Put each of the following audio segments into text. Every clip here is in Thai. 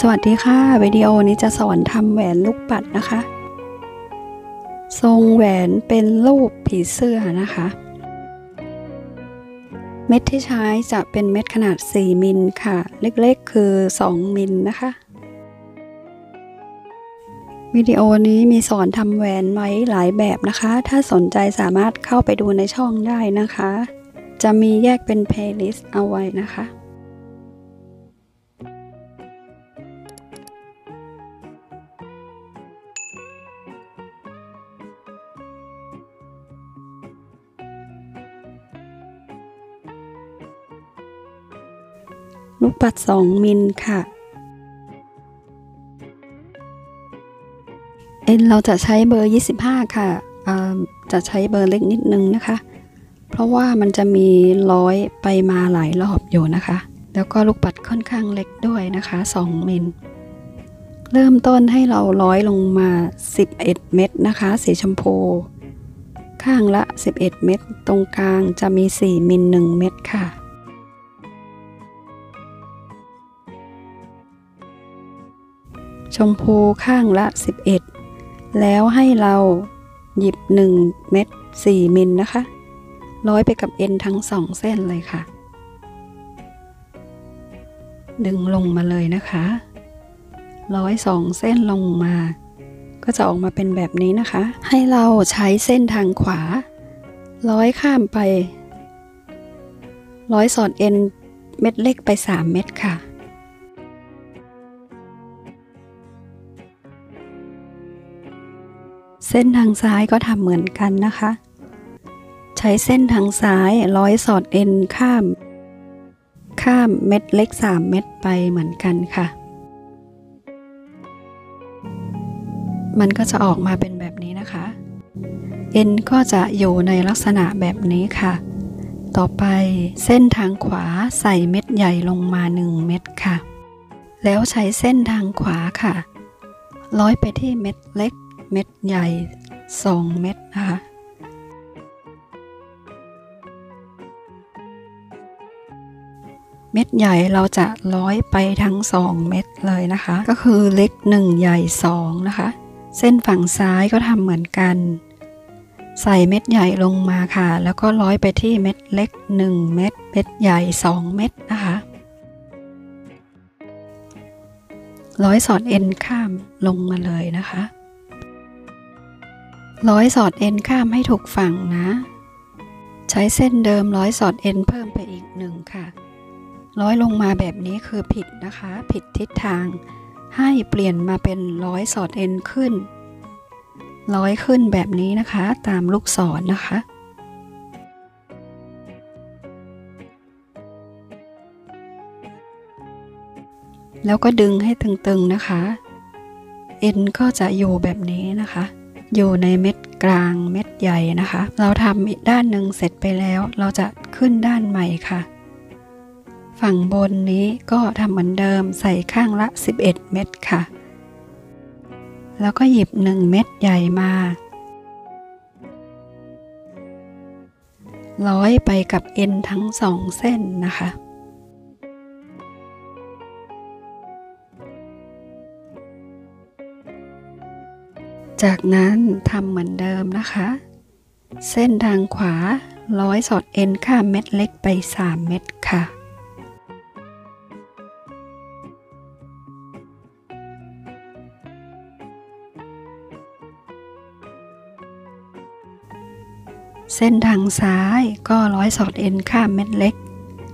สวัสดีค่ะวิดีโอนี้จะสอนทำแหวนลูกปัดนะคะทรงแหวนเป็นรูปผีเสื้อนะคะเม็ดที่ใช้จะเป็นเม็ดขนาด4มิลค่ะเล็กๆคือ2มิลนะคะวิดีโอนี้มีสอนทำแหวนไว้หลายแบบนะคะถ้าสนใจสามารถเข้าไปดูในช่องได้นะคะจะมีแยกเป็นเพลย์ลิสต์เอาไว้นะคะลูกปัด2มิลค่ะเราจะใช้เบอร์25ค่ะจะใช้เบอร์เล็กนิดนึงนะคะเพราะว่ามันจะมีร้อยไปมาหลายรอบอยู่นะคะแล้วก็ลูกปัดค่อนข้างเล็กด้วยนะคะ2มิลเริ่มต้นให้เราร้อยลงมา11เม็ดนะคะสีชมพูข้างละ11เม็ดตรงกลางจะมี4มิล1เม็ดค่ะชมพูข้างละ11แล้วให้เราหยิบ1เม็ด4มิลนะคะร้อยไปกับเอ็นทั้ง2เส้นเลยค่ะดึงลงมาเลยนะคะร้อย2เส้นลงมาก็จะออกมาเป็นแบบนี้นะคะให้เราใช้เส้นทางขวาร้อยข้ามไปร้อยสอดเอ็นเม็ดเล็กไป3เม็ดค่ะเส้นทางซ้ายก็ทำเหมือนกันนะคะใช้เส้นทางซ้ายร้อยสอดเอ็นข้ามเม็ดเล็ก3เม็ดไปเหมือนกันค่ะมันก็จะออกมาเป็นแบบนี้นะคะเอ็นก็จะอยู่ในลักษณะแบบนี้ค่ะต่อไปเส้นทางขวาใส่เม็ดใหญ่ลงมา1เม็ดค่ะแล้วใช้เส้นทางขวาค่ะร้อยไปที่เม็ดเล็กเม็ดใหญ่2เม็ดนะคะเม็ดใหญ่เราจะร้อยไปทั้ง2เม็ดเลยนะคะก็คือเล็ก1ใหญ่2นะคะเส้นฝั่งซ้ายก็ทำเหมือนกันใส่เม็ดใหญ่ลงมาค่ะแล้วก็ร้อยไปที่เม็ดเล็ก1เม็ดเม็ดใหญ่2เม็ดนะคะร้อยสอดเอ็นข้ามลงมาเลยนะคะร้อยสอดเอ็นข้ามให้ถูกฝั่งนะใช้เส้นเดิมร้อยสอดเอ็นเพิ่มไปอีก1ค่ะร้อยลงมาแบบนี้คือผิดนะคะผิดทิศทางให้เปลี่ยนมาเป็นร้อยสอดเอ็นขึ้นร้อยขึ้นแบบนี้นะคะตามลูกศรนะคะแล้วก็ดึงให้ตึงๆนะคะเอ็นก็จะอยู่แบบนี้นะคะอยู่ในเม็ดกลางเม็ดใหญ่นะคะเราทำอีกด้านหนึ่งเสร็จไปแล้วเราจะขึ้นด้านใหม่ค่ะฝั่งบนนี้ก็ทำเหมือนเดิมใส่ข้างละ11เม็ดค่ะแล้วก็หยิบ1เม็ดใหญ่มาร้อยไปกับเอ็นทั้ง2เส้นนะคะจากนั้นทำเหมือนเดิมนะคะเส้นทางขวาร้อยสอดเอ็นข้ามเม็ดเล็กไป3เม็ดค่ะเส้นทางซ้ายก็ร้อยสอดเอ็นข้ามเม็ดเล็ก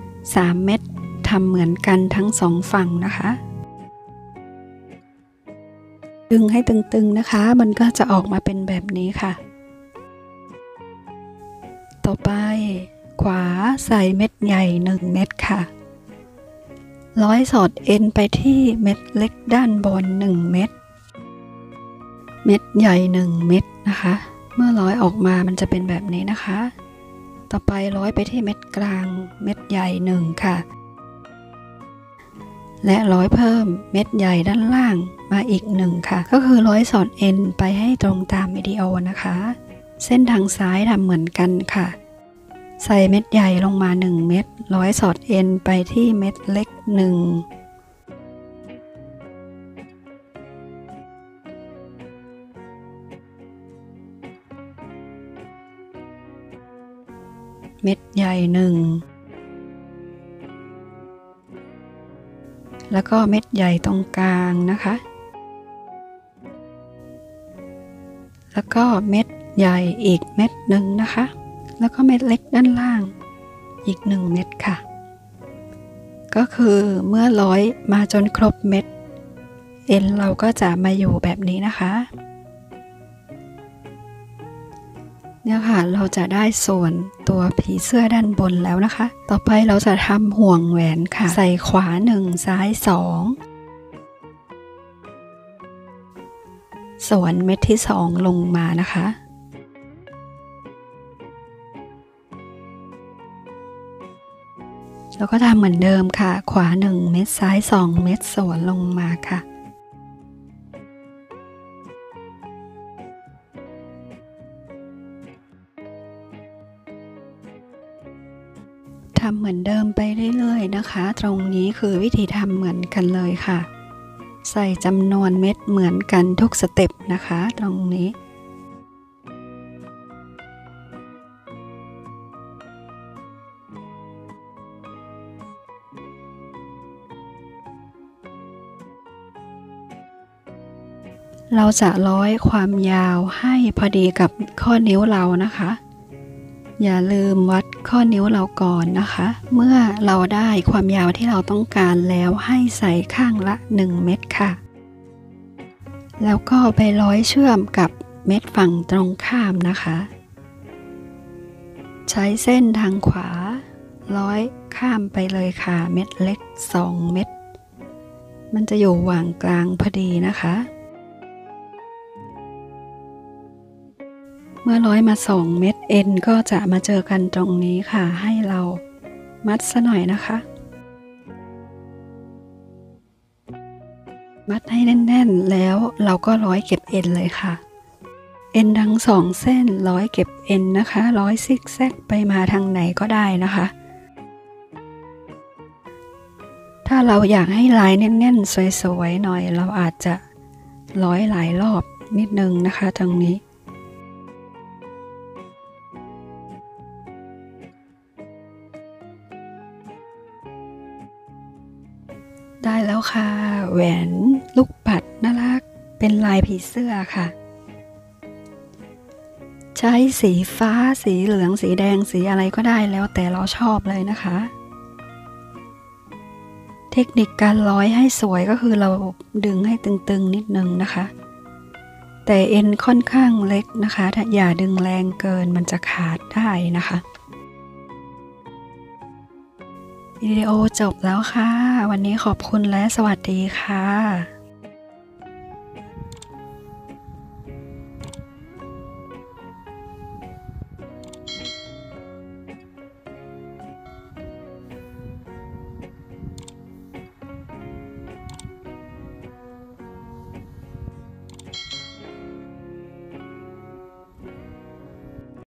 3เม็ดทำเหมือนกันทั้ง2ฝั่งนะคะดึงให้ตึงๆนะคะมันก็จะออกมาเป็นแบบนี้ค่ะต่อไปขวาใส่เม็ดใหญ่1เม็ดค่ะร้อยสอดเอ็นไปที่เม็ดเล็กด้านบน1เม็ดเม็ดใหญ่1เม็ดนะคะเมื่อร้อยออกมามันจะเป็นแบบนี้นะคะต่อไปร้อยไปที่เม็ดกลางเม็ดใหญ่1ค่ะและร้อยเพิ่มเม็ดใหญ่ด้านล่างมาอีก1ค่ะก็คือร้อยสอดเอ็นไปให้ตรงตามวิดีโอนะคะเส้นทางซ้ายทำเหมือนกันค่ะใส่เม็ดใหญ่ลงมา1เม็ดร้อยสอดเอ็นไปที่เม็ดเล็ก1 เม็ดใหญ่1แล้วก็เม็ดใหญ่ตรงกลางนะคะแล้วก็เม็ดใหญ่อีกเม็ดหนึ่งนะคะแล้วก็เม็ดเล็กด้านล่างอีก1เม็ดค่ะก็คือเมื่อร้อยมาจนครบเม็ดเอ็นเราก็จะมาอยู่แบบนี้นะคะเนี่ยค่ะเราจะได้ส่วนตัวผีเสื้อด้านบนแล้วนะคะต่อไปเราจะทำห่วงแหวนค่ะใส่ขวา1ซ้าย2สวนเม็ดที่2ลงมานะคะแล้วก็ทำเหมือนเดิมค่ะขวา1เม็ดซ้าย2เม็ดสวนลงมาค่ะทำเหมือนเดิมไปเรื่อยๆนะคะตรงนี้คือวิธีทำเหมือนกันเลยค่ะใส่จำนวนเม็ดเหมือนกันทุกสเต็ปนะคะตรงนี้เราจะร้อยความยาวให้พอดีกับข้อนิ้วเรานะคะอย่าลืมวัดข้อนิ้วเราก่อนนะคะเมื่อเราได้ความยาวที่เราต้องการแล้วให้ใส่ข้างละ1เม็ดค่ะแล้วก็ไปร้อยเชื่อมกับเม็ดฝั่งตรงข้ามนะคะใช้เส้นทางขวาร้อยข้ามไปเลยค่ะเม็ดเล็ก2เม็ดมันจะอยู่หว่างกลางพอดีนะคะเมื่อร้อยมา2เม็ดเอ็นก็จะมาเจอกันตรงนี้ค่ะให้เรามัดซะหน่อยนะคะมัดให้แน่นๆแล้วเราก็ร้อยเก็บเอ็นเลยค่ะเอ็นทั้ง2เส้นร้อยเก็บเอ็นนะคะร้อยซิกแซกไปมาทางไหนก็ได้นะคะถ้าเราอยากให้ลายแน่นๆสวยๆหน่อยเราอาจจะร้อยหลายรอบนิดนึงนะคะตรงนี้ได้แล้วค่ะแหวนลูกปัดน่ารักเป็นลายผีเสื้อค่ะใช้สีฟ้าสีเหลืองสีแดงสีอะไรก็ได้แล้วแต่เราชอบเลยนะคะเทคนิคการร้อยให้สวยก็คือเราดึงให้ตึงๆนิดนึงนะคะแต่เอ็นค่อนข้างเล็กนะคะถ้าอย่าดึงแรงเกินมันจะขาดได้นะคะวิดีโอจบแล้วค่ะวันนี้ขอบคุณและสวัสดีค่ะ